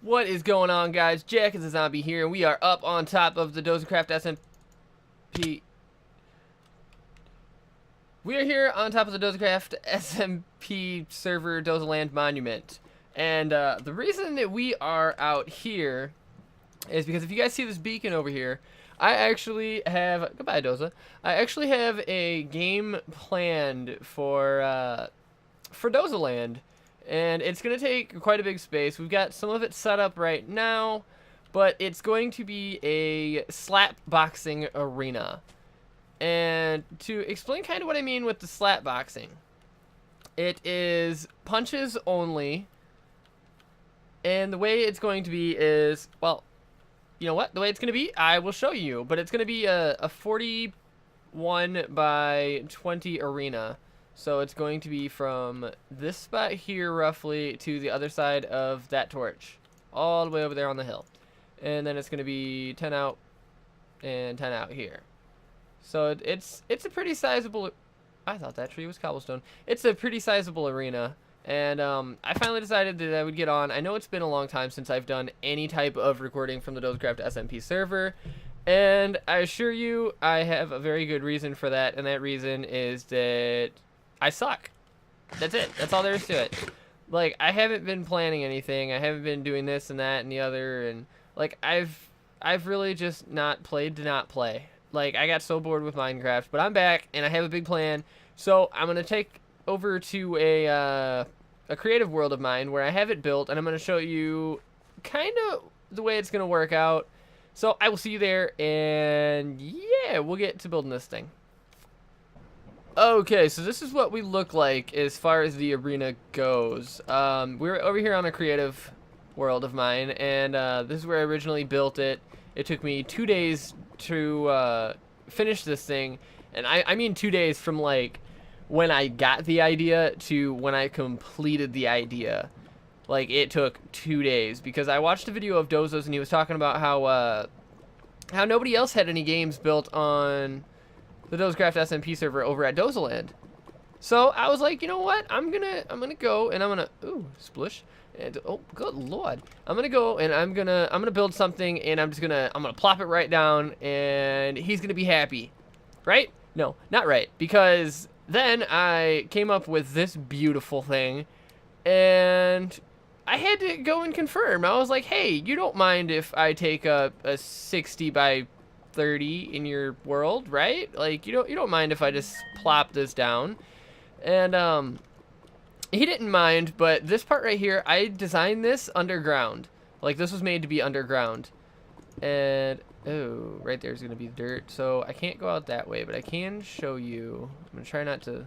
What is going on, guys? Jack is a zombie here, and we are up on top of the Dozacraft SMP. We are here on top of the Dozacraft SMP server Dozaland Monument. And the reason that we are out here is because if you guys see this beacon over here, I actually have... Goodbye, Doza. I actually have a game planned for Dozaland. And it's going to take quite a big space. We've got some of it set up right now, but it's going to be a slap boxing arena. And to explain kind of what I mean with the slap boxing, it is punches only. And the way it's going to be is, well, you know what? The way it's going to be, I will show you. But it's going to be a 41 by 20 arena. So it's going to be from this spot here roughly to the other side of that torch. All the way over there on the hill. And then it's going to be 10 out and 10 out here. So it's a pretty sizable... I thought that tree was cobblestone. It's a pretty sizable arena. And I finally decided that I would get on. I know it's been a long time since I've done any type of recording from the Dozacraft SMP server. And I assure you, I have a very good reason for that. And that reason is that... I suck. That's it. That's all there is to it. Like, I haven't been planning anything. I haven't been doing this and that and the other, and like I've really just not played to not play. Like, I got so bored with Minecraft, but I'm back and I have a big plan. So I'm gonna take over to a creative world of mine where I have it built, and I'm gonna show you kind of the way it's gonna work out. So I will see you there, and yeah, we'll get to building this thing. Okay, so this is what we look like as far as the arena goes. We're over here on a creative world of mine, and this is where I originally built it. It took me 2 days to finish this thing, and I mean 2 days from like when I got the idea to when I completed the idea. Like, it took 2 days because I watched a video of Dozo's and he was talking about how nobody else had any games built on the Dozacraft SMP server over at Dozaland. So I was like, you know what? I'm gonna go and I'm gonna splish. And oh, good lord. I'm gonna go and I'm gonna build something, and I'm gonna plop it right down, and he's gonna be happy. Right? No, not right. Because then I came up with this beautiful thing, and I had to go and confirm. I was like, hey, you don't mind if I take a 60 by 30 in your world, right? Like, you don't mind if I just plop this down. And he didn't mind, but this part right here, I designed this underground. Like, this was made to be underground. And oh, right there's gonna be dirt, so I can't go out that way, but I can show you. I'm gonna try not to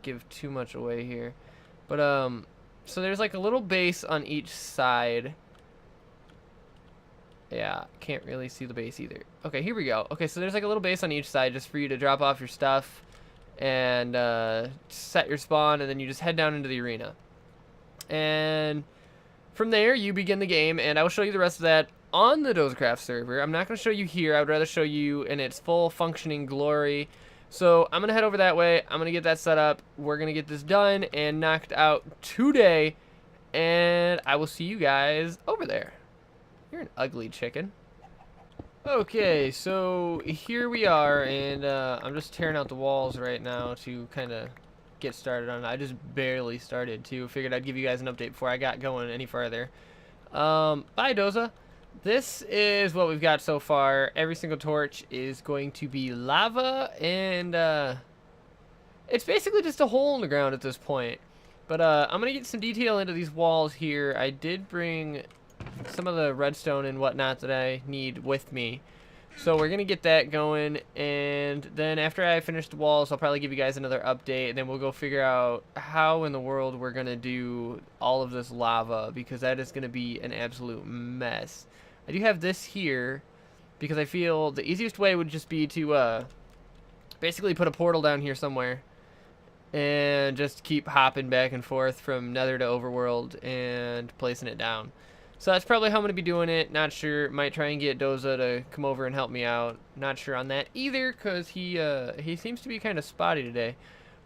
give too much away here. But so there's like a little base on each side. Yeah, can't really see the base either. Okay, here we go. Okay, so there's like a little base on each side just for you to drop off your stuff and set your spawn, and then you just head down into the arena. And from there, you begin the game, and I will show you the rest of that on the Dozacraft server. I'm not going to show you here. I would rather show you in its full functioning glory. So I'm going to head over that way. I'm going to get that set up. We're going to get this done and knocked out today, and I will see you guys over there. You're an ugly chicken. Okay, so here we are, and I'm just tearing out the walls right now to kind of get started on it. I just barely started, too. Figured I'd give you guys an update before I got going any further. Bye, Doza. This is what we've got so far. Every single torch is going to be lava, and it's basically just a hole in the ground at this point. But I'm going to get some detail into these walls here. I did bring some of the redstone and whatnot that I need with me, so we're gonna get that going, and then after I finish the walls, I'll probably give you guys another update, and then we'll go figure out how in the world we're gonna do all of this lava, because that is gonna be an absolute mess. I do have this here because I feel the easiest way would just be to basically put a portal down here somewhere and just keep hopping back and forth from Nether to Overworld and placing it down. So that's probably how I'm going to be doing it. Not sure. Might try and get Doza to come over and help me out. Not sure on that either, because he seems to be kind of spotty today.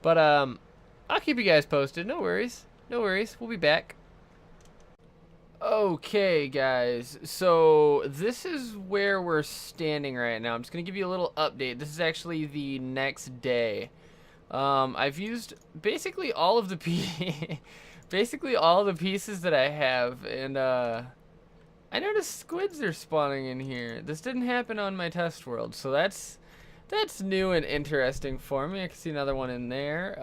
But I'll keep you guys posted. No worries. No worries. We'll be back. Okay, guys, so this is where we're standing right now. I'm just gonna give you a little update. This is actually the next day. I've used basically all of the basically all the pieces that I have, and I noticed squids are spawning in here. This didn't happen on my test world, so that's new and interesting for me. I can see another one in there.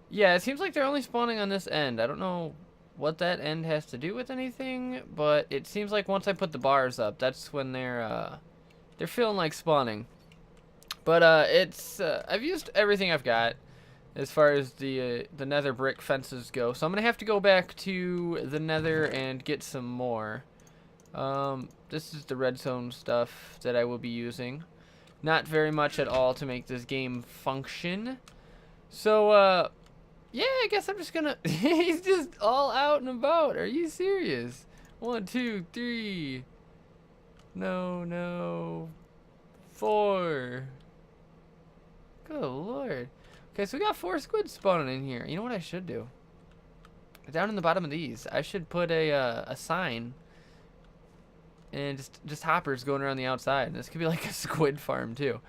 Yeah, it seems like they're only spawning on this end. I don't know what that end has to do with anything, but it seems like once I put the bars up, that's when they're feeling like spawning. But I've used everything I've got as far as the nether brick fences go, so I'm gonna have to go back to the nether and get some more. This is the redstone stuff that I will be using. Not very much at all to make this game function. So yeah, I guess I'm just gonna... He's just all out and about. Are you serious? 1, 2, 3. No. 4. Good lord. Okay, so we got 4 squids spawning in here. You know what I should do? Down in the bottom of these, I should put a sign. And just hoppers going around the outside. This could be like a squid farm, too.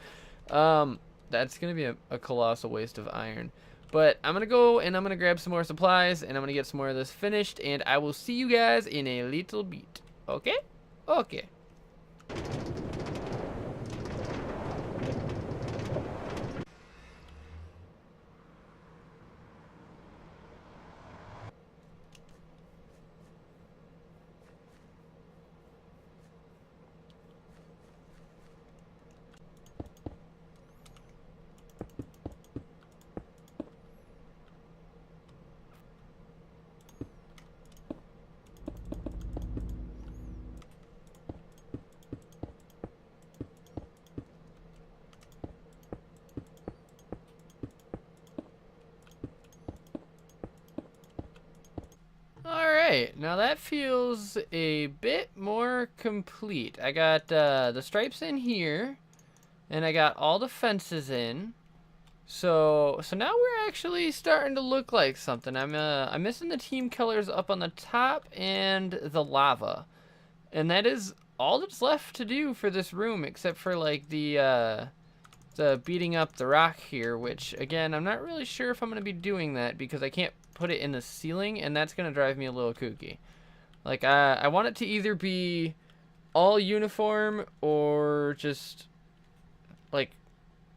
That's gonna be a colossal waste of iron. But I'm going to go and I'm going to grab some more supplies and I'm going to get some more of this finished, and I will see you guys in a little bit. Okay? Okay. Alright, now that feels a bit more complete. I got the stripes in here, and I got all the fences in. So now we're actually starting to look like something. I'm missing the team colors up on the top and the lava. And that is all that's left to do for this room, except for like the beating up the rock here, which again, I'm not really sure if I'm going to be doing that because I can't put it in the ceiling, and that's gonna drive me a little kooky. Like I want it to either be all uniform or just like,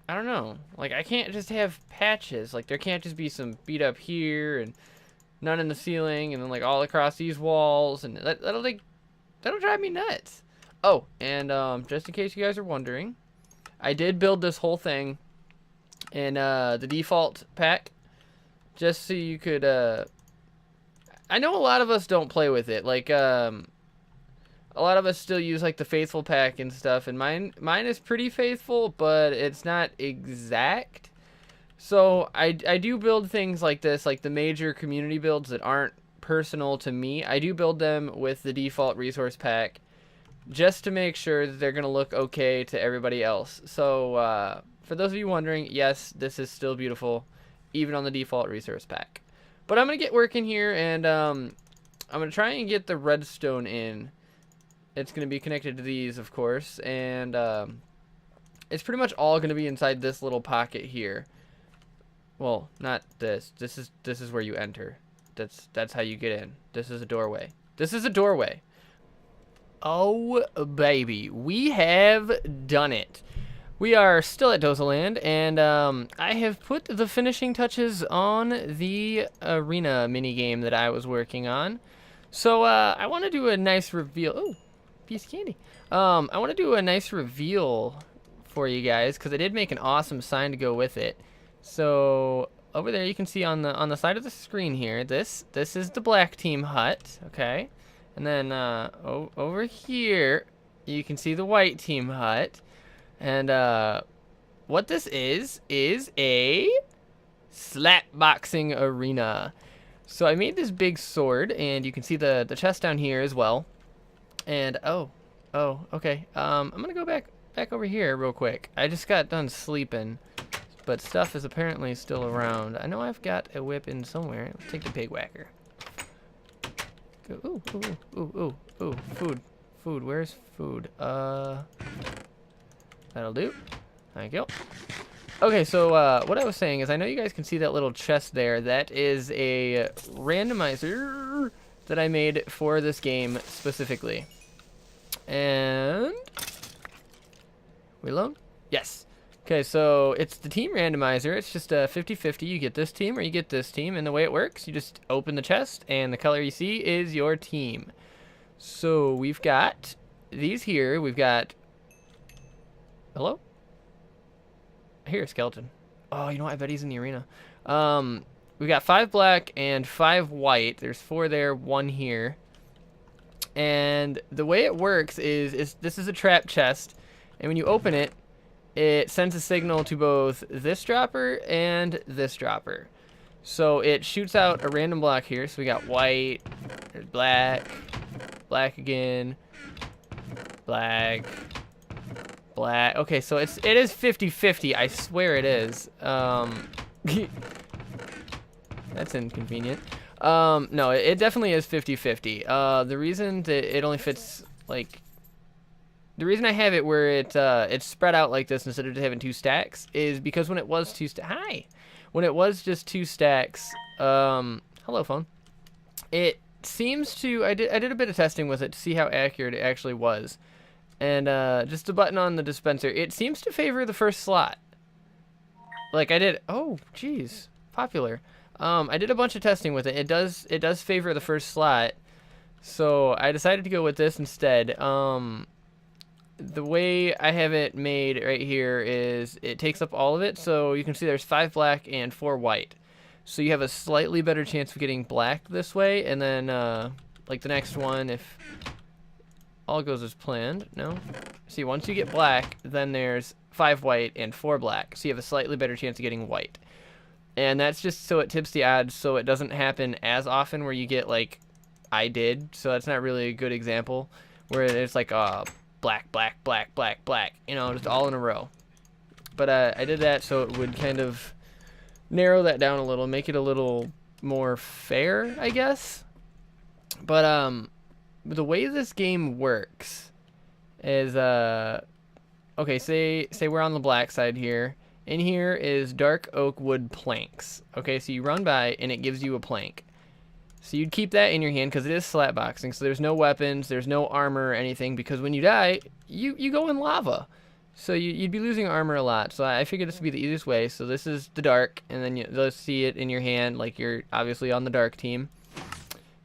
I don't know, like I can't just have patches. Like there can't just be some beat up here and none in the ceiling and then like all across these walls, and that'll drive me nuts. Oh, and just in case you guys are wondering, I did build this whole thing in the default pack. Just so you could, I know a lot of us don't play with it. Like, a lot of us still use, like, the faithful pack and stuff. And mine is pretty faithful, but it's not exact. So, I do build things like this, like the major community builds that aren't personal to me. I do build them with the default resource pack, just to make sure that they're going to look okay to everybody else. So, for those of you wondering, yes, this is still beautiful, even on the default resource pack. But I'm going to get working here, and I'm going to try and get the redstone in. It's going to be connected to these, of course, and it's pretty much all going to be inside this little pocket here. Well, not this. This is where you enter. That's how you get in. This is a doorway. This is a doorway. Oh, baby. We have done it. We are still at Dozaland, and I have put the finishing touches on the arena minigame that I was working on. So I want to do a nice reveal. Oh, piece of candy. I want to do a nice reveal for you guys, because I did make an awesome sign to go with it. So over there you can see on the side of the screen here, this is the black team hut, okay? And then over here you can see the white team hut. And what this is a slapboxing arena. So I made this big sword, and you can see the chest down here as well. And oh, okay. I'm gonna go back over here real quick. I just got done sleeping, but stuff is apparently still around. I know I've got a whip in somewhere. Let's take the pig whacker. Ooh, ooh, ooh, ooh, ooh, food. Food, where's food? That'll do. Thank you. Okay, so what I was saying is I know you guys can see that little chest there. That is a randomizer that I made for this game specifically. And we alone? Yes. Okay, so it's the team randomizer. It's just a 50-50. You get this team or you get this team. And the way it works, you just open the chest and the color you see is your team. So we've got these here. We've got... Hello? I hear a skeleton. Oh, you know what? I bet he's in the arena. We've got 5 black and 5 white. There's 4 there, 1 here. And the way it works is this is a trap chest. And when you open it, it sends a signal to both this dropper and this dropper. So it shoots out a random block here. So we got white, there's black, black again, black, black. Okay, so it is 50-50. I swear it is. That's inconvenient. No, it definitely is 50-50. The reason that it only fits, like, the reason I have it where it's spread out like this instead of having 2 stacks is because when it was when it was just 2 stacks, hello phone, it seems to, I did a bit of testing with it to see how accurate it actually was. And just a button on the dispenser, it seems to favor the first slot. Like I did, oh geez, popular. I did a bunch of testing with it. It does favor the first slot. So I decided to go with this instead. The way I have it made right here is it takes up all of it. So you can see there's 5 black and 4 white. So you have a slightly better chance of getting black this way. And then like the next one, if all goes as planned, no? See, once you get black, then there's 5 white and 4 black. So you have a slightly better chance of getting white. And that's just so it tips the odds so it doesn't happen as often where you get like I did. So that's not really a good example where it's like black, black, black, black, black, you know, just all in a row. But I did that so it would kind of narrow that down a little, make it a little more fair, I guess. But the way this game works is okay, say we're on the black side here. In here is dark oak wood planks. Okay, so you run by and it gives you a plank. So you'd keep that in your hand because it is slap boxing. So there's no weapons, there's no armor or anything because when you die, you go in lava. So you'd be losing armor a lot. So I figured this would be the easiest way. So this is the dark, and then you'll see it in your hand like you're obviously on the dark team.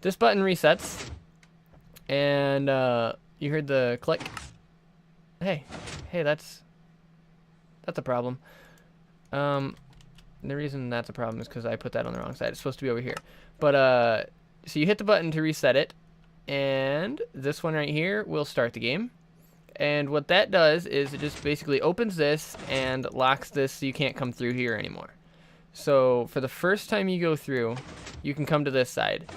This button resets, and you heard the click. Hey, that's a problem. The reason that's a problem is because I put that on the wrong side. It's supposed to be over here. But, so you hit the button to reset it, and this one right here will start the game. And what that does is it just basically opens this and locks this so you can't come through here anymore. So for the first time you go through, you can come to this side.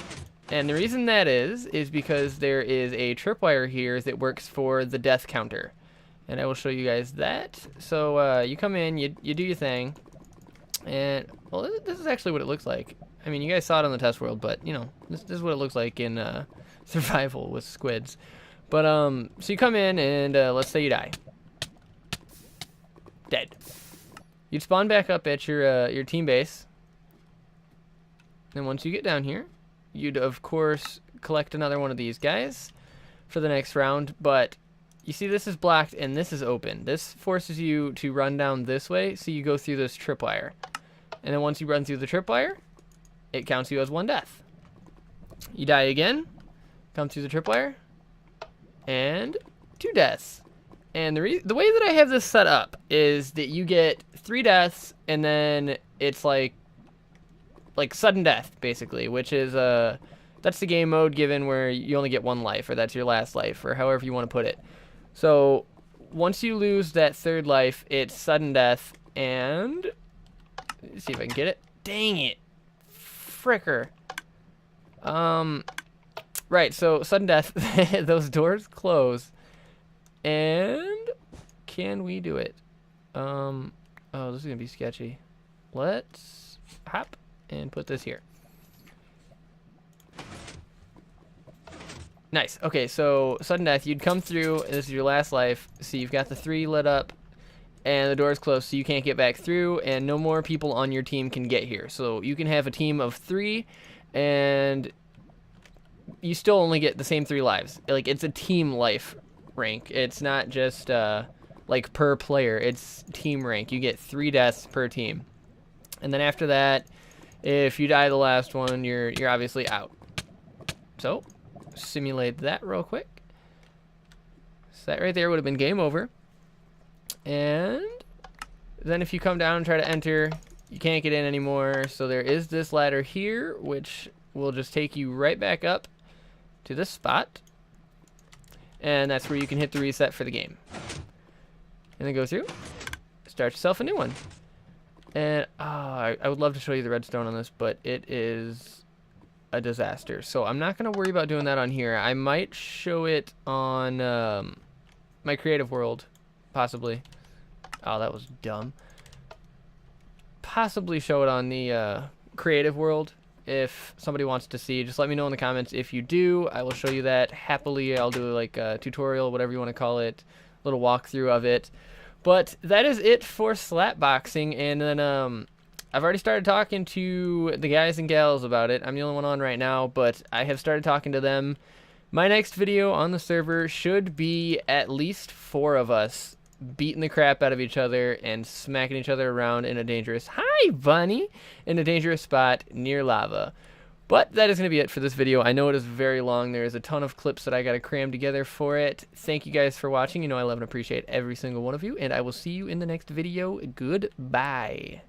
And the reason that is because there is a tripwire here that works for the death counter. And I will show you guys that. So you come in, you do your thing, and well, this is actually what it looks like. I mean, you guys saw it on the test world, but you know, this is what it looks like in survival with squids. But so you come in and let's say you die, dead. You'd spawn back up at your team base. And once you get down here, you'd of course collect another one of these guys for the next round, but you see this is blocked and this is open. This forces you to run down this way, so you go through this tripwire. And then once you run through the tripwire, it counts you as 1 death. You die again, come through the tripwire, and 2 deaths. And the way that I have this set up is that you get 3 deaths, and then it's like sudden death, basically, which is that's the game mode given where you only get 1 life, or that's your last life, or however you want to put it. So once you lose that 3rd life, it's sudden death, and let's see if I can get it. Dang it, fricker. Right, so sudden death. Those doors close, and can we do it? Oh, this is gonna be sketchy. Let's hop and put this here. Nice. Okay, so sudden death, you'd come through, and this is your last life. See, you've got the 3 lit up, and the door's closed, so you can't get back through, and no more people on your team can get here. So you can have a team of 3, and you still only get the same 3 lives. Like, it's a team life rank. It's not just, like, per player. It's team rank. You get 3 deaths per team. And then after that, if you die the last one, you're obviously out. So simulate that real quick. So that right there would have been game over. And then if you come down and try to enter, you can't get in anymore. So there is this ladder here, which will just take you right back up to this spot. And that's where you can hit the reset for the game. And then go through, start yourself a new one. And I would love to show you the redstone on this, but it is a disaster. So I'm not going to worry about doing that on here. I might show it on my creative world, possibly. Oh, that was dumb. Possibly show it on the creative world if somebody wants to see. Just let me know in the comments if you do. I will show you that happily. I'll do like a tutorial, whatever you want to call it, little walkthrough of it. But that is it for slapboxing, and then I've already started talking to the guys and gals about it. I'm the only one on right now, but I have started talking to them. My next video on the server should be at least 4 of us beating the crap out of each other and smacking each other around in a dangerous, hi bunny, in a dangerous spot near lava. But that is going to be it for this video. I know it is very long. There is a ton of clips that I got to cram together for it. Thank you guys for watching. You know I love and appreciate every single one of you, and I will see you in the next video. Goodbye.